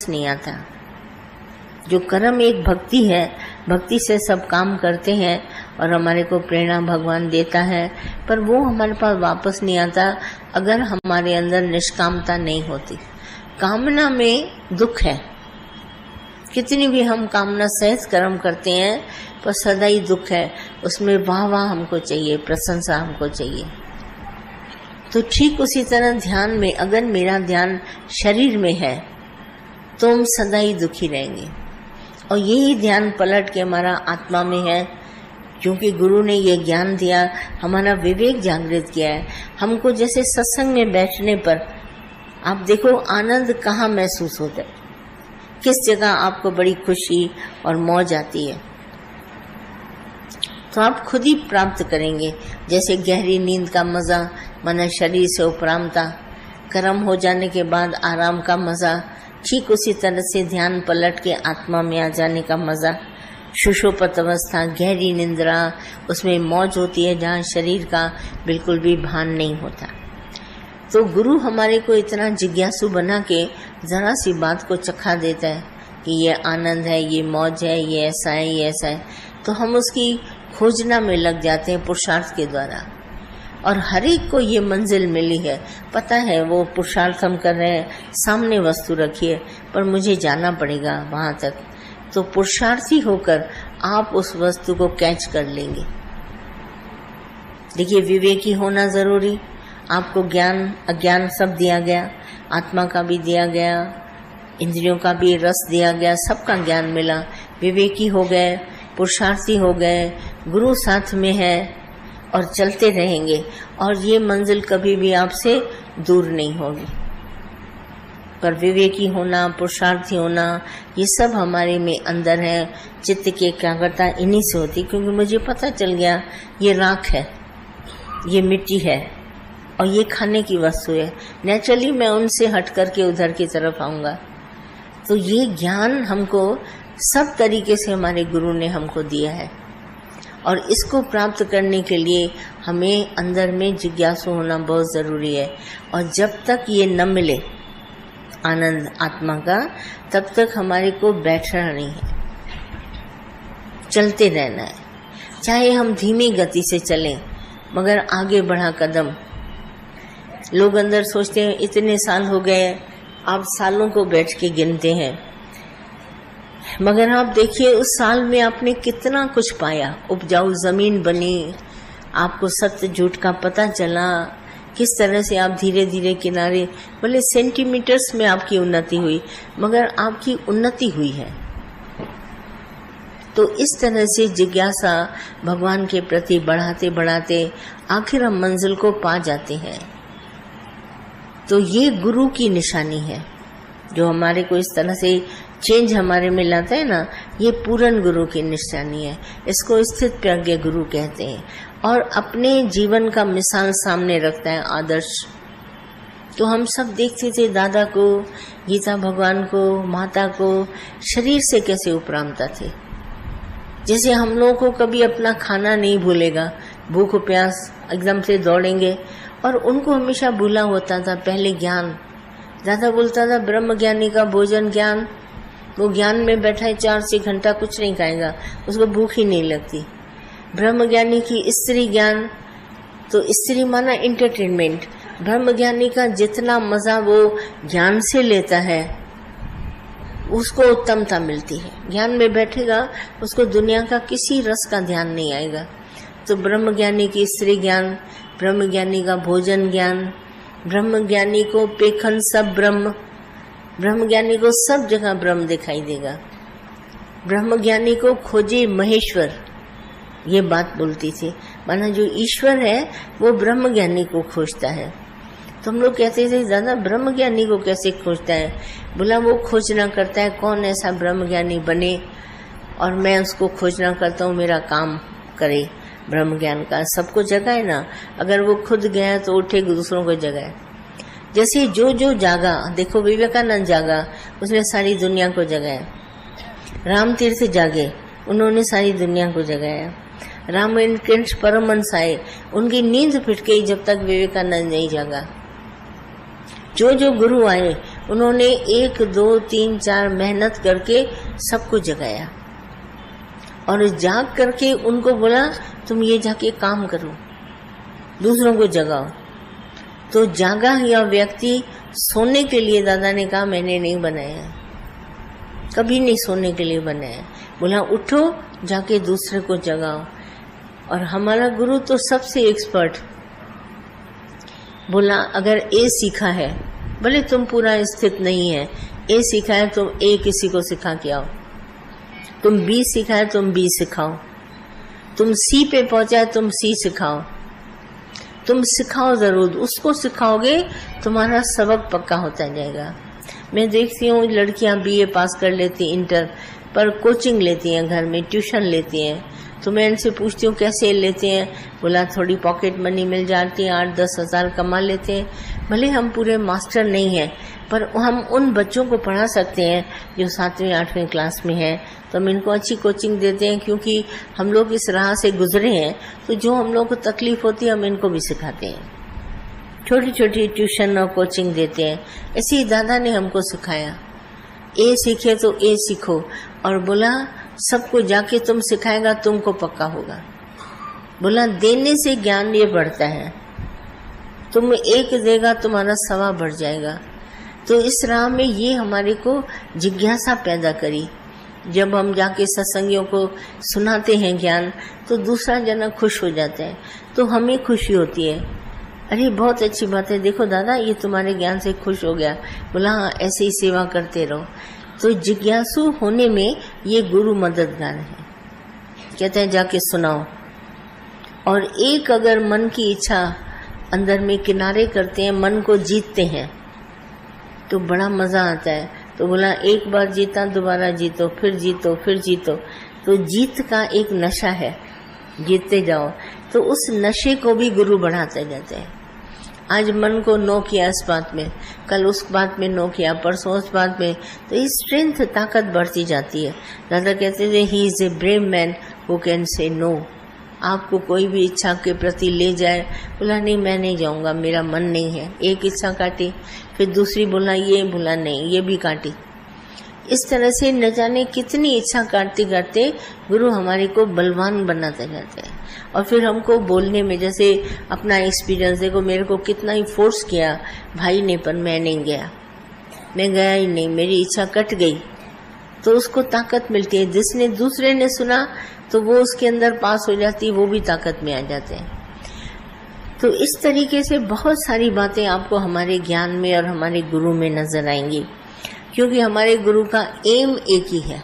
नहीं आता। जो कर्म एक भक्ति है, भक्ति से सब काम करते हैं और हमारे को प्रेरणा भगवान देता है, पर वो हमारे पास वापस नहीं आता अगर हमारे अंदर निष्कामता नहीं होती। कामना में दुख है, कितनी भी हम कामना सहित कर्म करते हैं पर सदा ही दुख है, उसमें वाह वाह हमको चाहिए, प्रशंसा हमको चाहिए। तो ठीक उसी तरह ध्यान में अगर मेरा ध्यान शरीर में है तो हम सदा ही दुखी रहेंगे, और यही ध्यान पलट के हमारा आत्मा में है, क्योंकि गुरु ने ये ज्ञान दिया, हमारा विवेक जागृत किया है हमको। जैसे सत्संग में बैठने पर आप देखो आनंद कहाँ महसूस होता है, किस जगह आपको बड़ी खुशी और मौज आती है, तो आप खुद ही प्राप्त करेंगे। जैसे गहरी नींद का मजा, माना शरीर से उपरामता, कर्म हो जाने के बाद आराम का मजा, ठीक उसी तरह से ध्यान पलट के आत्मा में आ जाने का मजा, सुषुप्त अवस्था, गहरी निंद्रा, उसमें मौज होती है जहाँ शरीर का बिल्कुल भी भान नहीं होता। तो गुरु हमारे को इतना जिज्ञासु बना के जरा सी बात को चखा देता है कि ये आनंद है, ये मौज है, ये ऐसा है, ये ऐसा है, तो हम उसकी खोजना में लग जाते हैं पुरुषार्थ के द्वारा। और हर एक को ये मंजिल मिली है, पता है वो पुरुषार्थ हम कर रहे हैं, सामने वस्तु रखी है पर मुझे जाना पड़ेगा वहां तक, तो पुरुषार्थी होकर आप उस वस्तु को कैच कर लेंगे। देखिए विवेकी होना जरूरी, आपको ज्ञान अज्ञान सब दिया गया, आत्मा का भी दिया गया, इंद्रियों का भी रस दिया गया, सबका ज्ञान मिला, विवेकी हो गए, पुरुषार्थी हो गए, गुरु साथ में है और चलते रहेंगे, और ये मंजिल कभी भी आपसे दूर नहीं होगी। पर विवेकी होना, पुरुषार्थी होना, ये सब हमारे में अंदर है। चित्त की एकाग्रता इन्हीं से होती, क्योंकि मुझे पता चल गया ये राख है, ये मिट्टी है और ये खाने की वस्तु है, नेचुरली मैं उनसे हट करके उधर की तरफ आऊंगा। तो ये ज्ञान हमको सब तरीके से हमारे गुरु ने हमको दिया है, और इसको प्राप्त करने के लिए हमें अंदर में जिज्ञासु होना बहुत ज़रूरी है। और जब तक ये न मिले आनंद आत्मा का, तब तक हमारे को बैठना नहीं है, चलते रहना है। चाहे हम धीमी गति से चलें मगर आगे बढ़ा कदम। लोग अंदर सोचते हैं इतने साल हो गए, आप सालों को बैठ के गिनते हैं, मगर आप देखिए उस साल में आपने कितना कुछ पाया, उपजाऊ जमीन बनी, आपको सत्य झूठ का पता चला, किस तरह से आप धीरे धीरे किनारे, भले सेंटीमीटर्स में आपकी उन्नति हुई मगर आपकी उन्नति हुई है। तो इस तरह से जिज्ञासा भगवान के प्रति बढ़ाते बढ़ाते आखिर हम मंजिल को पा जाते हैं। तो ये गुरु की निशानी है जो हमारे को इस तरह से चेंज हमारे में लाता है ना, ये पूर्ण गुरु की निशानी है। इसको स्थित प्रज्ञ गुरु कहते हैं, और अपने जीवन का मिसाल सामने रखता है, आदर्श। तो हम सब देखते थे दादा को, गीता भगवान को, माता को, शरीर से कैसे उपरामता थे। जैसे हम लोगों को कभी अपना खाना नहीं भूलेगा, भूख प्यास एकदम से दौड़ेंगे, और उनको हमेशा भूला होता था पहले ज्ञान। दादा बोलता था ब्रह्म ज्ञानी का भोजन ज्ञान, वो ज्ञान में बैठा है 4-6 घंटा कुछ नहीं खाएगा, उसको भूख ही नहीं लगती। ब्रह्म ज्ञानी की स्त्री ज्ञान, तो स्त्री माना एंटरटेनमेंट। ब्रह्म ज्ञानी का जितना मजा वो ज्ञान से लेता है उसको उत्तमता मिलती है। ज्ञान में बैठेगा उसको दुनिया का किसी रस का ध्यान नहीं आएगा। तो ब्रह्म ज्ञानी की स्त्री ज्ञान, ब्रह्म ज्ञानी का भोजन ज्ञान, ब्रह्म ज्ञानी को पेखन सब ब्रह्म, ब्रह्म ज्ञानी को सब जगह ब्रह्म दिखाई देगा। ब्रह्म ज्ञानी को खोजे महेश्वर, ये बात बोलती थी, माना जो ईश्वर है वो ब्रह्म ज्ञानी को खोजता है। तो हम लोग कहते थे दादा ब्रह्म ज्ञानी को कैसे खोजता है? बोला वो खोजना करता है कौन ऐसा ब्रह्म ज्ञानी बने और मैं उसको खोजना करता हूँ, मेरा काम करे ब्रह्म ज्ञान का। सबको जगाए ना, अगर वो खुद गया तो उठे दूसरों को जगाए। जैसे जो जो जागा, देखो विवेकानंद जागा, उसने सारी दुनिया को जगाया। राम तीर्थ जागे, उन्होंने सारी दुनिया को जगाया। रामायण कृष्ण परमहंस आए, उनकी नींद फिट गई जब तक विवेकानंद नहीं जागा। जो जो गुरु आए उन्होंने 1, 2, 3, 4 मेहनत करके सबको जगाया और जाग करके उनको बोला तुम ये जाके काम करो, दूसरों को जगाओ। तो जागा या व्यक्ति सोने के लिए दादा ने कहा मैंने नहीं बनाया, कभी नहीं सोने के लिए बनाया। बोला उठो जाके दूसरे को जगाओ। और हमारा गुरु तो सबसे एक्सपर्ट, बोला अगर ए सीखा है, भले तुम पूरा स्थित नहीं है, ए सीखा है तुम ए किसी को सिखा के आओ, तुम बी सीखा है तुम बी सिखाओ, तुम सी पे पहुंचा है तुम सी सिखाओ, तुम सिखाओ जरूर, उसको सिखाओगे तुम्हारा सबक पक्का होता जाएगा। मैं देखती हूँ लड़कियां BA पास कर लेती, इंटर पर कोचिंग लेती हैं, घर में ट्यूशन लेती हैं। तो मैं इनसे पूछती हूँ कैसे लेते हैं, बोला थोड़ी पॉकेट मनी मिल जाती है, 8-10 हज़ार कमा लेते हैं। भले हम पूरे मास्टर नहीं हैं पर हम उन बच्चों को पढ़ा सकते हैं जो 7वीं 8वीं क्लास में हैं, तो हम इनको अच्छी कोचिंग देते हैं क्योंकि हम लोग इस राह से गुजरे हैं। तो जो हम लोग को तकलीफ होती है हम इनको भी सिखाते हैं, छोटी छोटी ट्यूशन और कोचिंग देते हैं। ऐसे ही दादा ने हमको सिखाया, ए सीखे तो ए सीखो, और बोला सबको जाके तुम सिखाएगा तुमको पक्का होगा। बोला देने से ज्ञान ये बढ़ता है, तुम एक देगा तुम्हारा 1.25 बढ़ जाएगा। तो इस राह में ये हमारे को जिज्ञासा पैदा करी। जब हम जाके सत्संगियों को सुनाते हैं ज्ञान तो दूसरा जना खुश हो जाता है, तो हमें खुशी होती है, अरे बहुत अच्छी बात है, देखो दादा ये तुम्हारे ज्ञान से खुश हो गया। बोला हाँ ऐसे ही सेवा करते रहो। तो जिज्ञासु होने में ये गुरु मददगार है। कहते हैं जाके सुनाओ, और एक अगर मन की इच्छा अंदर में किनारे करते हैं, मन को जीतते हैं तो बड़ा मजा आता है। तो बोला एक बार जीता दोबारा जीतो, फिर जीतो, फिर जीतो। तो जीत का एक नशा है, जीतते जाओ। तो उस नशे को भी गुरु बढ़ाते जाते हैं। आज मन को नो किया इस बात में, कल उस बात में नो किया, परसों उस बात में, तो ये स्ट्रेंथ ताकत बढ़ती जाती है। दादा कहते थे he is a brave man who can say no. आपको कोई भी इच्छा के प्रति ले जाए, बोला नहीं मैं नहीं जाऊंगा, मेरा मन नहीं है, एक इच्छा काटी, फिर दूसरी बोला ये, बोला नहीं ये भी काटी। इस तरह से न जाने कितनी इच्छा काटते काटते गुरु हमारे को बलवान बनाते जाते हैं। और फिर हमको बोलने में, जैसे अपना एक्सपीरियंस देखो, मेरे को कितना ही फोर्स किया भाई ने, पर मैं नहीं गया, मैं गया ही नहीं, मेरी इच्छा कट गई। तो उसको ताकत मिलती है। जिसने दूसरे ने सुना तो वो उसके अंदर पास हो जाती है, वो भी ताकत में आ जाते हैं। तो इस तरीके से बहुत सारी बातें आपको हमारे ज्ञान में और हमारे गुरु में नजर आएंगी, क्योंकि हमारे गुरु का एम एक ही है,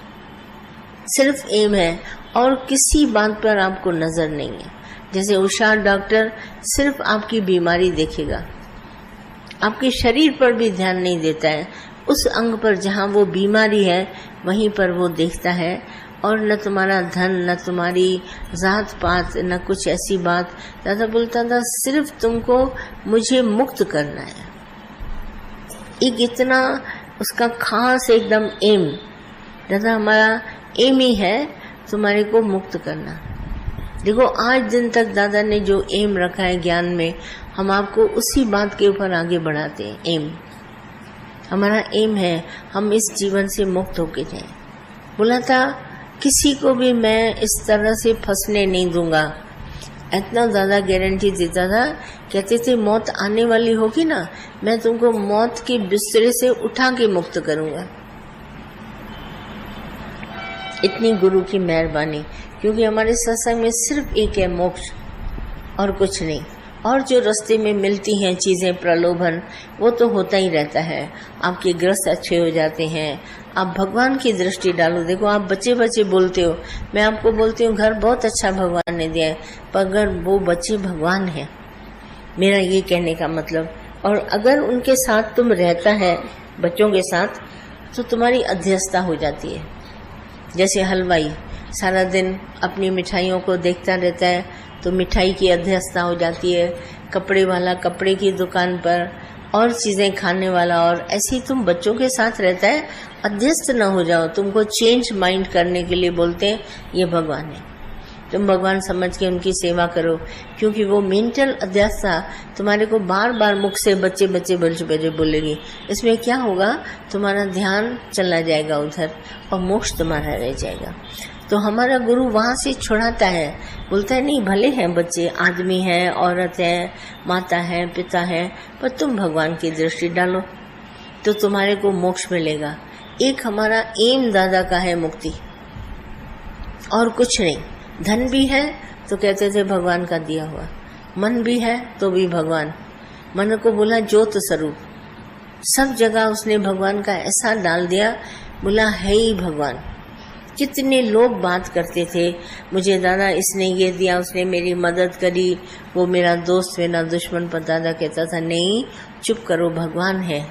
सिर्फ एम है, और किसी बात पर आपको नजर नहीं है। जैसे होशियार डॉक्टर सिर्फ आपकी बीमारी देखेगा, आपके शरीर पर भी ध्यान नहीं देता है, उस अंग पर जहाँ वो बीमारी है वहीं पर वो देखता है। और न तुम्हारा धन, न तुम्हारी जात पात, न कुछ ऐसी बात। दादा बोलता था सिर्फ तुमको मुझे मुक्त करना है, एक इतना उसका खास एकदम एम। दादा हमारा एम ही है तुम्हारे को मुक्त करना। देखो आज दिन तक दादा ने जो एम रखा है ज्ञान में, हम आपको उसी बात के ऊपर आगे बढ़ाते हैं। एम हमारा एम है हम इस जीवन से मुक्त होके जाएं। बोला था किसी को भी मैं इस तरह से फंसने नहीं दूंगा, इतना ज्यादा गारंटी देता था। कहते थे मौत आने वाली होगी ना, मैं तुमको मौत के बिस्तरे से उठा के मुक्त करूंगा। इतनी गुरु की मेहरबानी, क्योंकि हमारे सत्संग में सिर्फ एक है मोक्ष और कुछ नहीं। और जो रास्ते में मिलती हैं चीजें, प्रलोभन, वो तो होता ही रहता है। आपके ग्रस्त अच्छे हो जाते हैं, आप भगवान की दृष्टि डालो। देखो आप बच्चे बच्चे बोलते हो, मैं आपको बोलती हूँ घर बहुत अच्छा भगवान ने दिया है, पर अगर वो बच्चे भगवान हैं, मेरा ये कहने का मतलब, और अगर उनके साथ तुम रहता है बच्चों के साथ, तो तुम्हारी अध्यक्षता हो जाती है। जैसे हलवाई सारा दिन अपनी मिठाइयों को देखता रहता है तो मिठाई की अध्यक्षता हो जाती है, कपड़े वाला कपड़े की दुकान पर, और चीजें खाने वाला, और ऐसे ही तुम बच्चों के साथ रहता है, अध्यस्त न हो जाओ। तुमको चेंज माइंड करने के लिए बोलते हैं ये भगवान है। तुम भगवान समझ के उनकी सेवा करो, क्योंकि वो मेंटल अध्यासा तुम्हारे को बार बार मुख से बच्चे बच्चे बच्चे बोलेगी। इसमें क्या होगा, तुम्हारा ध्यान चला जाएगा उधर और मोक्ष तुम्हारा रह जाएगा। तो हमारा गुरु वहां से छुड़ाता है, बोलता है नहीं भले हैं बच्चे, आदमी है, औरत है, माता है, पिता है, पर तुम भगवान की दृष्टि डालो तो तुम्हारे को मोक्ष मिलेगा। एक हमारा एम दादा का है मुक्ति, और कुछ नहीं। धन भी है तो कहते थे भगवान का दिया हुआ, मन भी है तो भी भगवान। मन को बोला ज्योत स्वरूप, सब जगह उसने भगवान का ऐसा डाल दिया, बोला है ही भगवान। कितने लोग बात करते थे, मुझे दादा इसने ये दिया, उसने मेरी मदद करी, वो मेरा दोस्त मेरा दुश्मन, पर दादा कहता था नहीं चुप करो, भगवान है,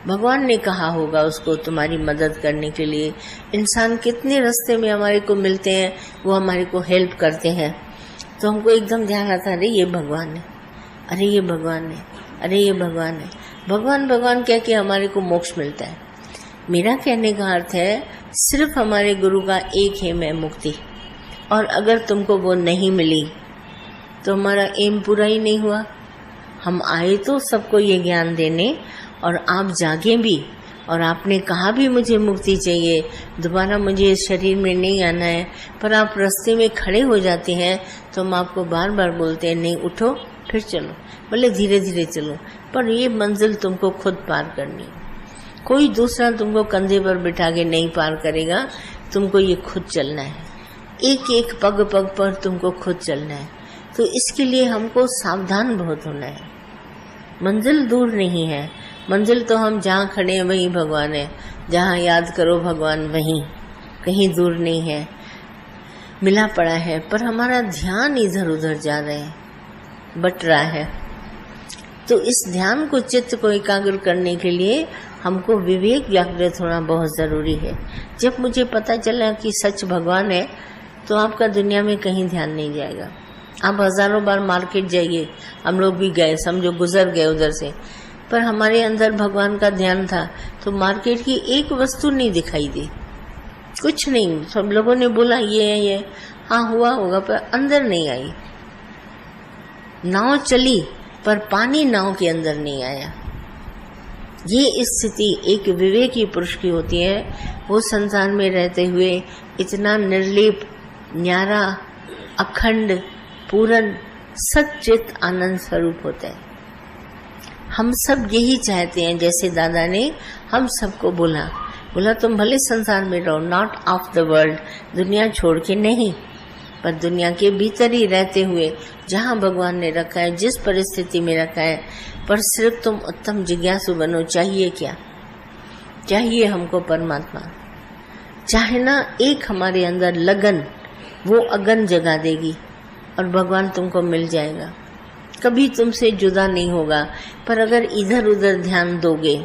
भगवान ने कहा होगा उसको तुम्हारी मदद करने के लिए। इंसान कितने रास्ते में हमारे को मिलते हैं, वो हमारे को हेल्प करते हैं, तो हमको एकदम ध्यान आता है अरे ये भगवान है, अरे ये भगवान है, अरे ये भगवान है। भगवान भगवान कह के हमारे को मोक्ष मिलता है। मेरा कहने का अर्थ है सिर्फ हमारे गुरु का एक है मैं मुक्ति, और अगर तुमको वो नहीं मिली तो हमारा एम पूरा ही नहीं हुआ। हम आए तो सबको ये ज्ञान देने, और आप जागे भी, और आपने कहा भी मुझे मुक्ति चाहिए, दोबारा मुझे इस शरीर में नहीं आना है, पर आप रास्ते में खड़े हो जाते हैं तो हम आपको बार बार बोलते हैं नहीं उठो फिर चलो, बोले धीरे धीरे चलो, पर ये मंजिल तुमको खुद पार करनी है, कोई दूसरा तुमको कंधे पर बिठा के नहीं पार करेगा, तुमको ये खुद चलना है, एक एक पग पग पर तुमको खुद चलना है। तो इसके लिए हमको सावधान बहुत होना है। मंजिल दूर नहीं है, मंजिल तो हम जहाँ खड़े हैं वहीं भगवान है, जहाँ याद करो भगवान वहीं, कहीं दूर नहीं है, मिला पड़ा है, पर हमारा ध्यान इधर उधर जा रहा है, बट रहा है। तो इस ध्यान को, चित्त को एकाग्र करने के लिए हमको विवेक जागृत होना बहुत जरूरी है। जब मुझे पता चला कि सच भगवान है तो आपका दुनिया में कहीं ध्यान नहीं जाएगा। आप हजारों बार मार्केट जाइए, हम लोग भी गए, समझो गुजर गए उधर से, पर हमारे अंदर भगवान का ध्यान था तो मार्केट की एक वस्तु नहीं दिखाई दी, कुछ नहीं। सब लोगों ने बोला ये हाँ हुआ होगा, पर अंदर नहीं आई। नाव चली पर पानी नाव के अंदर नहीं आया। ये स्थिति एक विवेकी पुरुष की होती है। वो संसार में रहते हुए इतना निर्लेप, न्यारा, अखंड, पूर्ण, सच्चित आनंद स्वरूप होता है। हम सब यही चाहते हैं, जैसे दादा ने हम सबको बोला तुम भले संसार में रहो, नॉट ऑफ द वर्ल्ड, दुनिया छोड़ के नहीं, पर दुनिया के भीतर ही रहते हुए जहाँ भगवान ने रखा है, जिस परिस्थिति में रखा है, पर सिर्फ तुम उत्तम जिज्ञासु बनो। चाहिए क्या? चाहिए हमको परमात्मा। चाहे ना एक हमारे अंदर लगन, वो अगन जगा देगी और भगवान तुमको मिल जाएगा, कभी तुमसे जुदा नहीं होगा। पर अगर इधर उधर ध्यान दोगे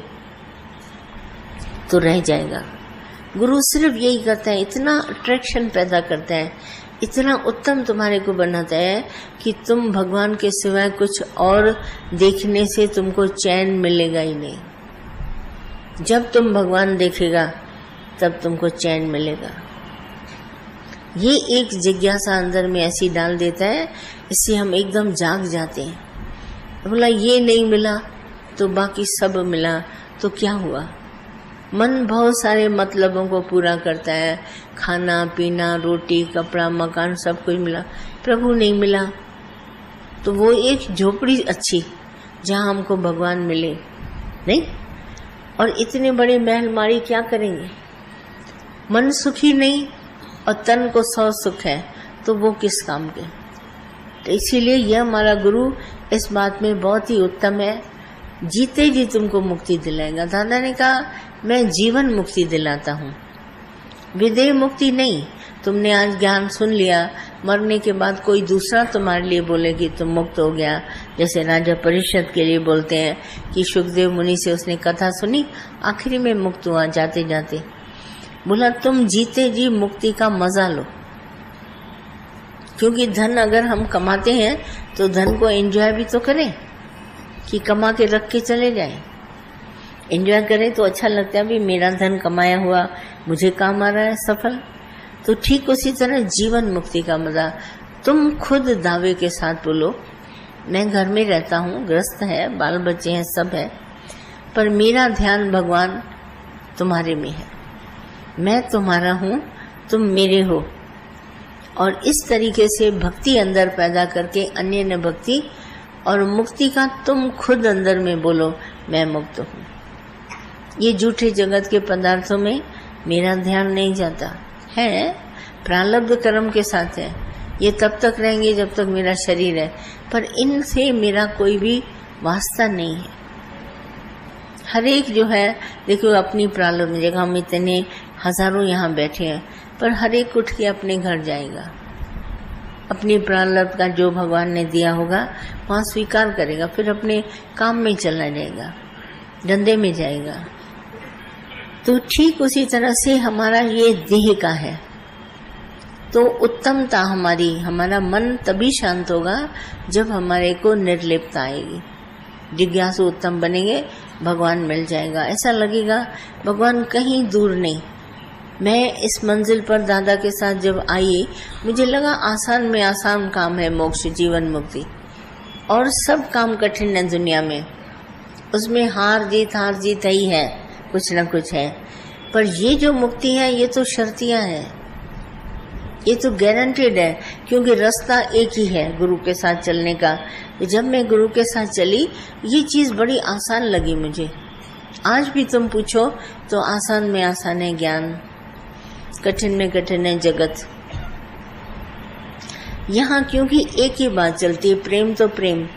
तो रह जाएगा। गुरु सिर्फ यही करता है, इतना अट्रैक्शन पैदा करता है, इतना उत्तम तुम्हारे को बनाता है कि तुम भगवान के सिवाय कुछ और देखने से तुमको चैन मिलेगा ही नहीं। जब तुम भगवान देखेगा तब तुमको चैन मिलेगा। ये एक जिज्ञासा अंदर में ऐसी डाल देता है, इससे हम एकदम जाग जाते हैं। बोला ये नहीं मिला तो बाकी सब मिला तो क्या हुआ? मन बहुत सारे मतलबों को पूरा करता है, खाना पीना, रोटी, कपड़ा, मकान, सब कुछ मिला, प्रभु नहीं मिला तो वो एक झोपड़ी अच्छी जहाँ हमको भगवान मिले नहीं। और इतने बड़े महल मारी क्या करेंगे? मन सुखी नहीं और तन को 100 सुख है तो वो किस काम के? तो इसीलिए यह हमारा गुरु इस बात में बहुत ही उत्तम है, जीते जी तुमको मुक्ति दिलाएगा। दादा ने कहा मैं जीवन मुक्ति दिलाता हूँ, विदेह मुक्ति नहीं। तुमने आज ज्ञान सुन लिया, मरने के बाद कोई दूसरा तुम्हारे लिए बोले कि तुम मुक्त हो गया, जैसे राजा परीक्षित के लिए बोलते हैं कि सुखदेव मुनि से उसने कथा सुनी, आखिरी में मुक्त हुआ जाते जाते। बोला तुम जीते जी मुक्ति का मजा लो, क्योंकि धन अगर हम कमाते हैं तो धन को एंजॉय भी तो करें, कि कमा के रख के चले जाएं। एंजॉय करें तो अच्छा लगता है, भी मेरा धन कमाया हुआ मुझे काम आ रहा है सफल। तो ठीक उसी तरह जीवन मुक्ति का मजा तुम खुद दावे के साथ बोलो, मैं घर में रहता हूँ, ग्रस्त है, बाल बच्चे हैं, सब है, पर मेरा ध्यान भगवान तुम्हारे में है, मैं तुम्हारा हूँ, तुम मेरे हो। और इस तरीके से भक्ति अंदर पैदा करके अन्य ने भक्ति और मुक्ति का तुम खुद अंदर में बोलो, मैं मुक्त हूँ। ये झूठे जगत के पदार्थों में मेरा ध्यान नहीं जाता है, प्रारब्ध कर्म के साथ है, ये तब तक रहेंगे जब तक मेरा शरीर है, पर इनसे मेरा कोई भी वास्ता नहीं है। हर एक जो है देखो अपनी प्रारब्ध जगह, हम इतने हजारों यहाँ बैठे हैं, पर हर एक उठ के अपने घर जाएगा, अपनी प्रारब्ध का जो भगवान ने दिया होगा वहाँ स्वीकार करेगा, फिर अपने काम में चला जाएगा, धंधे में जाएगा। तो ठीक उसी तरह से हमारा ये देह का है, तो उत्तमता हमारा मन तभी शांत होगा जब हमारे को निर्लिप्तता आएगी, जिज्ञासु उत्तम बनेंगे, भगवान मिल जाएगा। ऐसा लगेगा भगवान कहीं दूर नहीं। मैं इस मंजिल पर दादा के साथ जब आई, मुझे लगा आसान में आसान काम है मोक्ष, जीवन मुक्ति, और सब काम कठिन है दुनिया में, उसमें हार जीत ही है, कुछ न कुछ है। पर ये जो मुक्ति है ये तो शर्तियां है, ये तो गारंटेड है, क्योंकि रास्ता एक ही है गुरु के साथ चलने का। जब मैं गुरु के साथ चली ये चीज बड़ी आसान लगी मुझे। आज भी तुम पूछो तो आसान में आसान है ज्ञान, कठिन में कठिन है जगत। यहाँ क्योंकि एक ही बात चलती है, प्रेम तो प्रेम,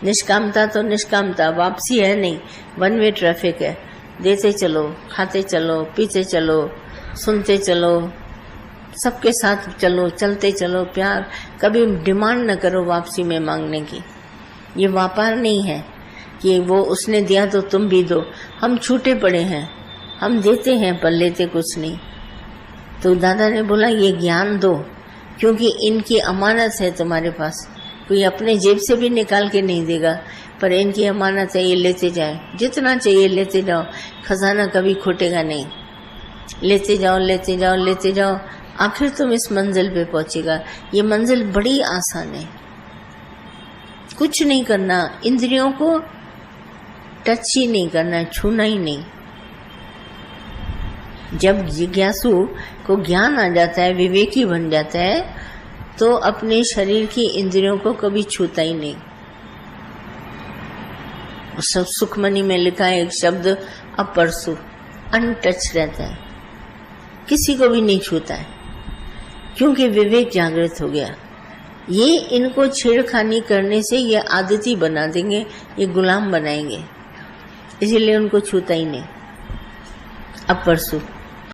निष्कामता तो निष्कामता, वापसी है नहीं, वन वे ट्रैफिक है, देते चलो, खाते चलो, पीते चलो, सुनते चलो, सबके साथ चलो, चलते चलो, प्यार। कभी डिमांड न करो वापसी में मांगने की, ये व्यापार नहीं है कि वो उसने दिया तो तुम भी दो। हम छूटे पड़े हैं, हम देते हैं पर लेते कुछ नहीं। तो दादा ने बोला ये ज्ञान दो, क्योंकि इनकी अमानत है तुम्हारे पास, कोई अपने जेब से भी निकाल के नहीं देगा, पर इनकी अमानत है, ये लेते जाए, जितना चाहिए लेते जाओ, खजाना कभी खोटेगा नहीं, लेते जाओ लेते जाओ लेते जाओ, आखिर तुम इस मंजिल पे पहुंचेगा। ये मंजिल बड़ी आसान है, कुछ नहीं करना, इंद्रियों को टच ही नहीं करना, छूना ही नहीं। जब जिज्ञासु को ज्ञान आ जाता है, विवेकी बन जाता है, तो अपने शरीर की इंद्रियों को कभी छूता ही नहीं। सब सुखमनी में लिखा है एक शब्द अपरसु, अनटच रहता है, किसी को भी नहीं छूता है, क्योंकि विवेक जागृत हो गया। ये इनको छेड़खानी करने से ये आदती बना देंगे, ये गुलाम बनाएंगे, इसीलिए उनको छूता ही नहीं। अपरसु